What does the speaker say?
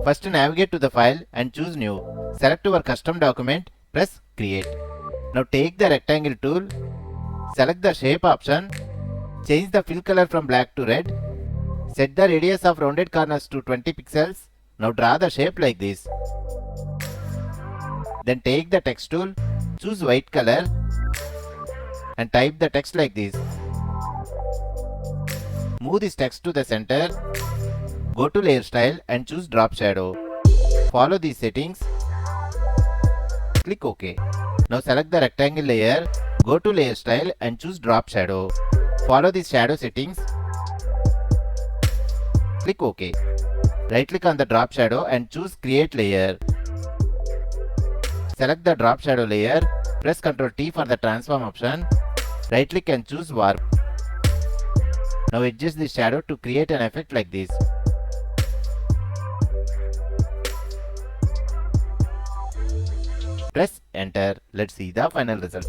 First navigate to the file and choose new. Select your custom document, press create. Now take the rectangle tool, select the shape option, change the fill color from black to red, set the radius of rounded corners to 20 pixels. Now draw the shape like this. Then take the text tool, choose white color and type the text like this. Move this text to the center, go to layer style and choose drop shadow. Follow these settings, click OK. Now select the rectangle layer, go to layer style and choose drop shadow. Follow these shadow settings, click OK. Right click on the drop shadow and choose create layer. Select the drop shadow layer, press Ctrl T for the transform option, right click and choose warp. Now adjust the shadow to create an effect like this. Press enter. Let's see the final result.